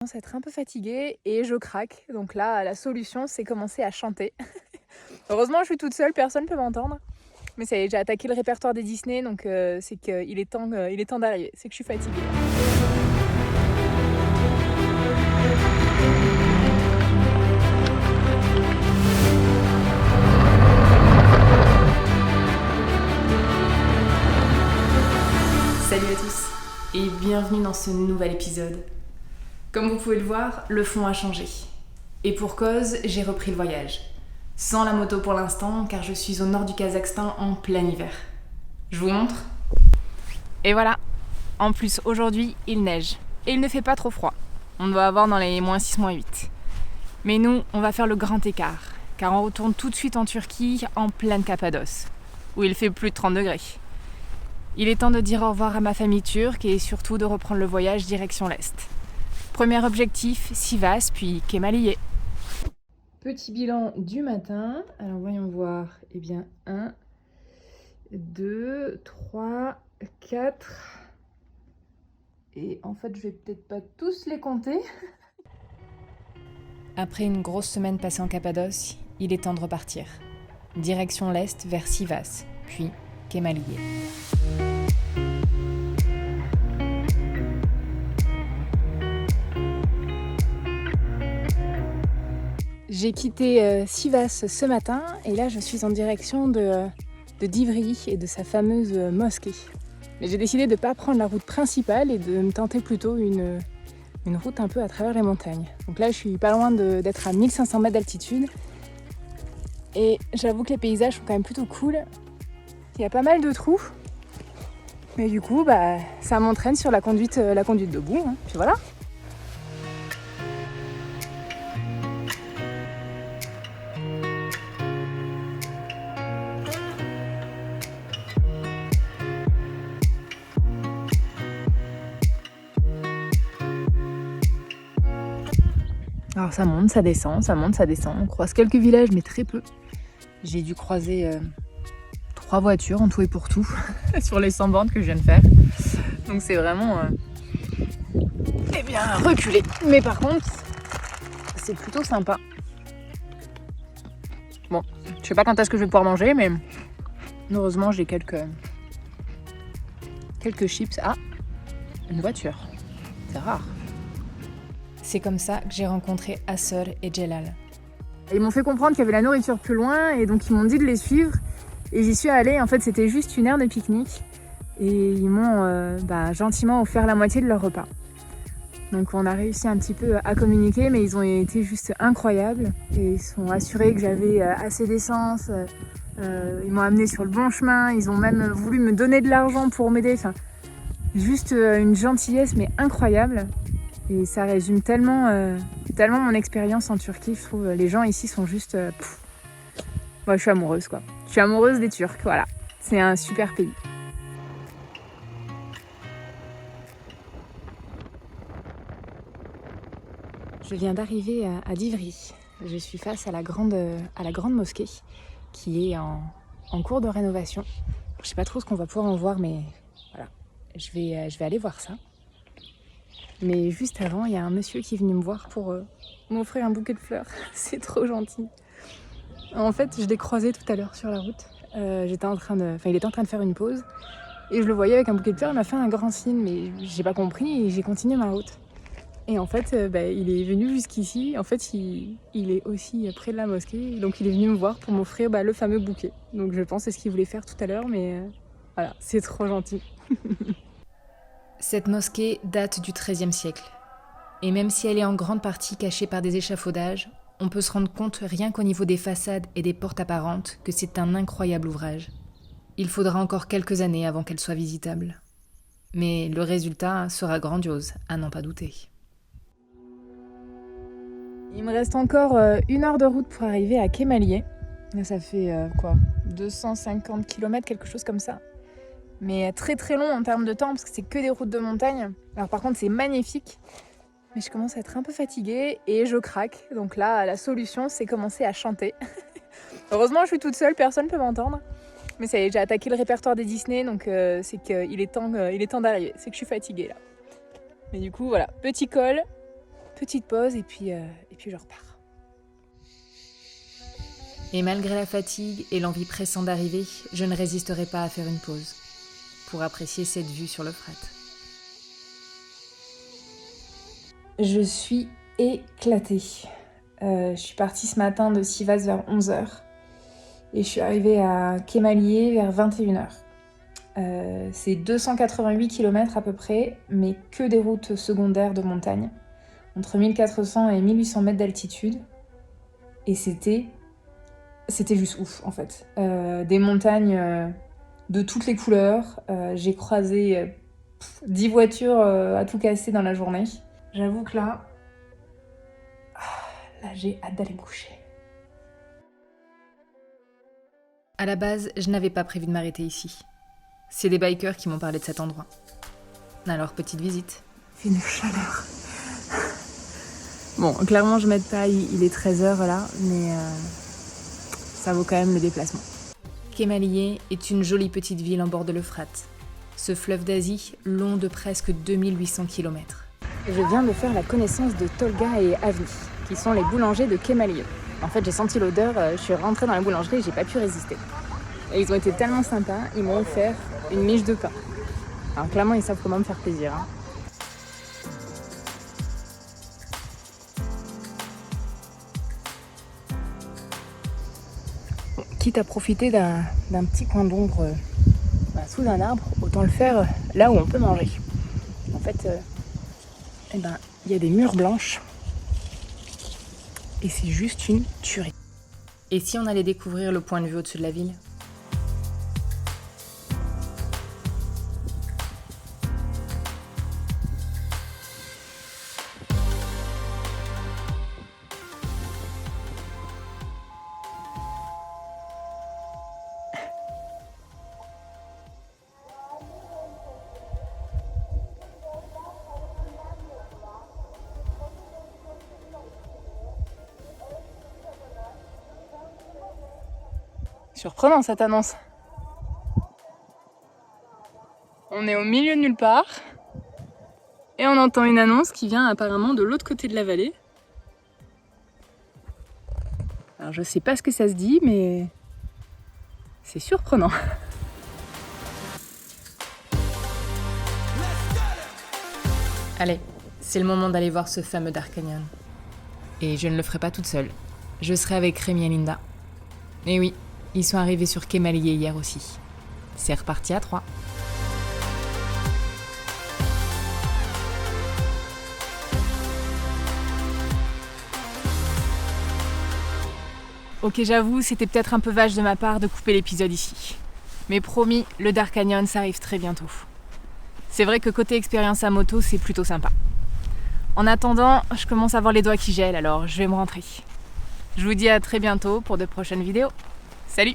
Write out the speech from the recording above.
Je commence à être un peu fatiguée et je craque. Donc là, la solution, c'est commencer à chanter. Heureusement, je suis toute seule, personne ne peut m'entendre. Mais ça y est, j'ai attaqué le répertoire des Disney, donc c'est qu'il est temps d'arriver. C'est que je suis fatiguée. Salut à tous et bienvenue dans ce nouvel épisode. Comme vous pouvez le voir, le fond a changé. Et pour cause, j'ai repris le voyage. Sans la moto pour l'instant, car je suis au nord du Kazakhstan en plein hiver. Je vous montre. Et voilà. En plus, aujourd'hui, il neige. Et il ne fait pas trop froid. On doit avoir dans les -6, -8. Mais nous, on va faire le grand écart, car on retourne tout de suite en Turquie, en pleine Cappadoce, où il fait plus de 30 degrés. Il est temps de dire au revoir à ma famille turque et surtout de reprendre le voyage direction l'Est. Premier objectif, Sivas, puis Kemaliye. Petit bilan du matin. Alors voyons voir. Eh bien, 1, 2, 3, 4. Et en fait, je vais peut-être pas tous les compter. Après une grosse semaine passée en Cappadoce, il est temps de repartir. Direction l'Est vers Sivas, puis Kemaliye. J'ai quitté Sivas ce matin et là je suis en direction de Divriği et de sa fameuse mosquée. Mais j'ai décidé de ne pas prendre la route principale et de me tenter plutôt une route un peu à travers les montagnes. Donc là je suis pas loin d'être à 1500 mètres d'altitude et j'avoue que les paysages sont quand même plutôt cool. Il y a pas mal de trous, mais du coup ça m'entraîne sur la conduite debout, hein. Puis voilà. Alors ça monte, ça descend, ça monte, ça descend. On croise quelques villages, mais très peu. J'ai dû croiser 3 voitures en tout et pour tout sur les 100 bornes que je viens de faire. Donc c'est vraiment reculé. Mais par contre, c'est plutôt sympa. Bon, je sais pas quand est-ce que je vais pouvoir manger, mais heureusement j'ai quelques chips. Ah, une voiture. C'est rare. C'est comme ça que j'ai rencontré Assor et Celal. Ils m'ont fait comprendre qu'il y avait la nourriture plus loin et donc ils m'ont dit de les suivre. Et j'y suis allée, en fait c'était juste une aire de pique-nique. Et ils m'ont gentiment offert la moitié de leur repas. Donc on a réussi un petit peu à communiquer, mais ils ont été juste incroyables. Et ils sont assurés que j'avais assez d'essence. Ils m'ont amené sur le bon chemin, ils ont même voulu me donner de l'argent pour m'aider. Enfin, juste une gentillesse mais incroyable. Et ça résume tellement mon expérience en Turquie, je trouve. Les gens ici sont juste... Moi, je suis amoureuse, quoi. Je suis amoureuse des Turcs, voilà. C'est un super pays. Je viens d'arriver à Divriği. Je suis face à la grande mosquée qui est en cours de rénovation. Je sais pas trop ce qu'on va pouvoir en voir, mais voilà. Je vais aller voir ça. Mais juste avant, il y a un monsieur qui est venu me voir pour m'offrir un bouquet de fleurs. C'est trop gentil. En fait, je l'ai croisé tout à l'heure sur la route. Il était en train de faire une pause. Et je le voyais avec un bouquet de fleurs, il m'a fait un grand signe, mais j'ai pas compris et j'ai continué ma route. Et en fait, il est venu jusqu'ici. En fait, il est aussi près de la mosquée. Donc il est venu me voir pour m'offrir le fameux bouquet. Donc je pense que c'est ce qu'il voulait faire tout à l'heure, mais voilà, c'est trop gentil. Cette mosquée date du XIIIe siècle. Et même si elle est en grande partie cachée par des échafaudages, on peut se rendre compte rien qu'au niveau des façades et des portes apparentes que c'est un incroyable ouvrage. Il faudra encore quelques années avant qu'elle soit visitable. Mais le résultat sera grandiose, à n'en pas douter. Il me reste encore 1 heure de route pour arriver à Kemaliye. Ça fait 250 km, quelque chose comme ça. Mais très très long en termes de temps parce que c'est que des routes de montagne. Alors par contre c'est magnifique, mais je commence à être un peu fatiguée et je craque. Donc là la solution c'est commencer à chanter. Heureusement je suis toute seule, personne ne peut m'entendre. Mais ça y est, j'ai attaqué le répertoire des Disney, donc c'est qu'il est temps d'arriver. C'est que je suis fatiguée là. Mais du coup voilà, petit col, petite pause et puis je repars. Et malgré la fatigue et l'envie pressante d'arriver, je ne résisterai pas à faire une pause pour apprécier cette vue sur l'Euphrate. Je suis éclatée. Je suis partie ce matin de Sivas vers 11h et je suis arrivée à Kémalié vers 21h. C'est 288 km à peu près, mais que des routes secondaires de montagne, entre 1400 et 1800 mètres d'altitude. Et c'était juste ouf en fait. Des montagnes de toutes les couleurs. J'ai croisé 10 voitures à tout casser dans la journée. J'avoue que là j'ai hâte d'aller me coucher. À la base, je n'avais pas prévu de m'arrêter ici. C'est des bikers qui m'ont parlé de cet endroit. Alors, petite visite. Il fait une chaleur. Bon, clairement, je m'aide pas, il est 13h là, mais ça vaut quand même le déplacement. Kémalié est une jolie petite ville en bord de l'Euphrate. Ce fleuve d'Asie, long de presque 2800 km. Je viens de faire la connaissance de Tolga et Avni, qui sont les boulangers de Kémalié. En fait, j'ai senti l'odeur, je suis rentrée dans la boulangerie et j'ai pas pu résister. Et ils ont été tellement sympas, ils m'ont offert une miche de pain. Alors clairement, ils savent comment me faire plaisir. Bon, quitte à profiter d'un petit coin d'ombre sous un arbre, autant le faire là où on peut manger. En fait, il y a des murs blanches et c'est juste une tuerie. Et si on allait découvrir le point de vue au-dessus de la ville ? Surprenant cette annonce. On est au milieu de nulle part et on entend une annonce qui vient apparemment de l'autre côté de la vallée. Alors je sais pas ce que ça se dit, mais c'est surprenant. Allez, c'est le moment d'aller voir ce fameux Dark Canyon. Et je ne le ferai pas toute seule. Je serai avec Rémi et Linda. Et oui, ils sont arrivés sur Kémalié hier aussi. C'est reparti à 3. Ok, j'avoue, c'était peut-être un peu vache de ma part de couper l'épisode ici. Mais promis, le Dark Canyon, ça arrive très bientôt. C'est vrai que côté expérience à moto, c'est plutôt sympa. En attendant, je commence à avoir les doigts qui gèlent, alors je vais me rentrer. Je vous dis à très bientôt pour de prochaines vidéos. Salut!